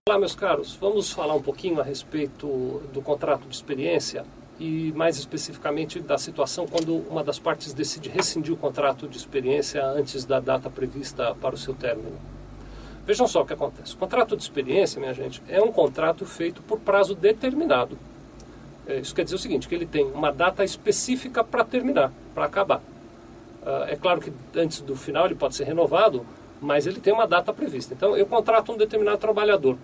Olá, meus caros, vamos falar um pouquinho a respeito do contrato de experiência e mais especificamente da situação quando uma das partes decide rescindir o contrato de experiência antes da data prevista para o seu término. Vejam só o que acontece. O contrato de experiência, minha gente, é um contrato feito por prazo determinado. Isso quer dizer o seguinte, que ele tem uma data específica para terminar, para acabar. É claro que antes do final ele pode ser renovado, mas ele tem uma data prevista. Então eu contrato um determinado trabalhador.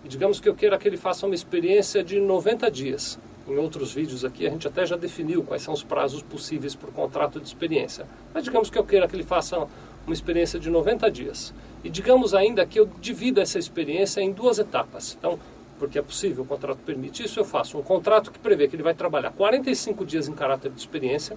E digamos que eu queira que ele faça uma experiência de 90 dias. Em outros vídeos aqui a gente até já definiu quais são os prazos possíveis para o contrato de experiência. Mas digamos que eu queira que ele faça uma experiência de 90 dias. E digamos ainda que eu divida essa experiência em duas etapas. Então, porque é possível, o contrato permite isso, eu faço um contrato que prevê que ele vai trabalhar 45 dias em caráter de experiência.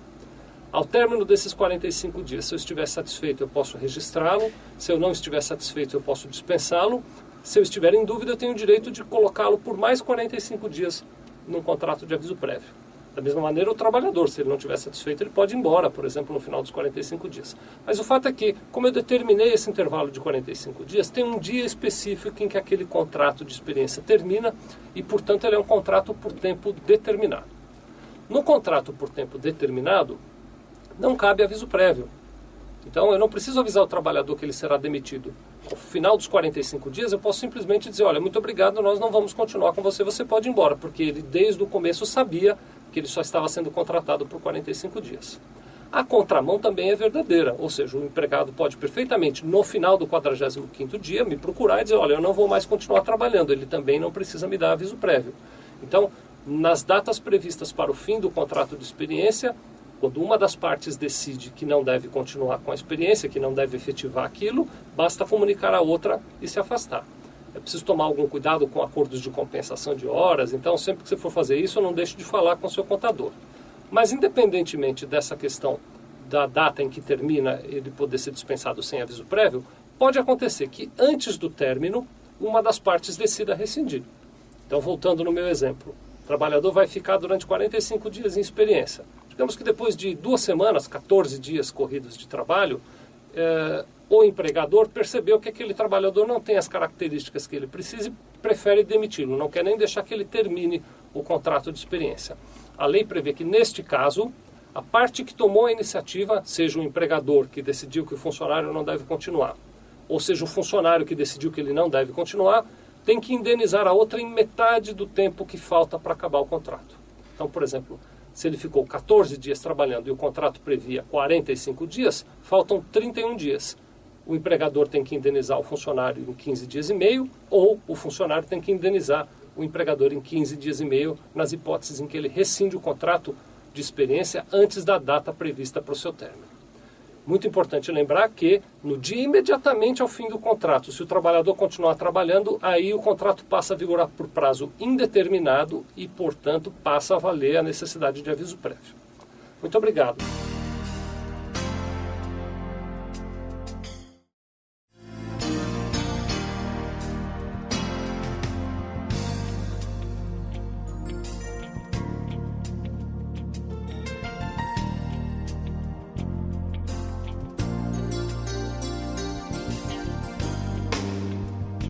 Ao término desses 45 dias, se eu estiver satisfeito, eu posso registrá-lo. Se eu não estiver satisfeito, eu posso dispensá-lo. Se eu estiver em dúvida, eu tenho o direito de colocá-lo por mais 45 dias num contrato de aviso prévio. Da mesma maneira, o trabalhador, se ele não estiver satisfeito, ele pode ir embora, por exemplo, no final dos 45 dias. Mas o fato é que, como eu determinei esse intervalo de 45 dias, tem um dia específico em que aquele contrato de experiência termina e, portanto, ele é um contrato por tempo determinado. No contrato por tempo determinado, não cabe aviso prévio. Então, eu não preciso avisar o trabalhador que ele será demitido. Ao final dos 45 dias, eu posso simplesmente dizer, olha, muito obrigado, nós não vamos continuar com você, você pode ir embora. Porque ele, desde o começo, sabia que ele só estava sendo contratado por 45 dias. A contramão também é verdadeira, ou seja, o empregado pode perfeitamente, no final do 45º dia, me procurar e dizer, olha, eu não vou mais continuar trabalhando, ele também não precisa me dar aviso prévio. Então, nas datas previstas para o fim do contrato de experiência, quando uma das partes decide que não deve continuar com a experiência, que não deve efetivar aquilo, basta comunicar a outra e se afastar. É preciso tomar algum cuidado com acordos de compensação de horas, então sempre que você for fazer isso, não deixe de falar com o seu contador. Mas independentemente dessa questão da data em que termina ele poder ser dispensado sem aviso prévio, pode acontecer que antes do término, uma das partes decida rescindir. Então, voltando no meu exemplo, o trabalhador vai ficar durante 45 dias em experiência. Digamos que depois de 2 semanas, 14 dias corridos de trabalho, o empregador percebeu que aquele trabalhador não tem as características que ele precisa e prefere demiti-lo, não quer nem deixar que ele termine o contrato de experiência. A lei prevê que, neste caso, a parte que tomou a iniciativa, seja o empregador que decidiu que o funcionário não deve continuar, ou seja o funcionário que decidiu que ele não deve continuar, tem que indenizar a outra em metade do tempo que falta para acabar o contrato. Então, por exemplo, se ele ficou 14 dias trabalhando e o contrato previa 45 dias, faltam 31 dias. O empregador tem que indenizar o funcionário em 15 dias e meio, ou o funcionário tem que indenizar o empregador em 15 dias e meio, nas hipóteses em que ele rescinde o contrato de experiência antes da data prevista para o seu término. Muito importante lembrar que, no dia imediatamente ao fim do contrato, se o trabalhador continuar trabalhando, aí o contrato passa a vigorar por prazo indeterminado e, portanto, passa a valer a necessidade de aviso prévio. Muito obrigado.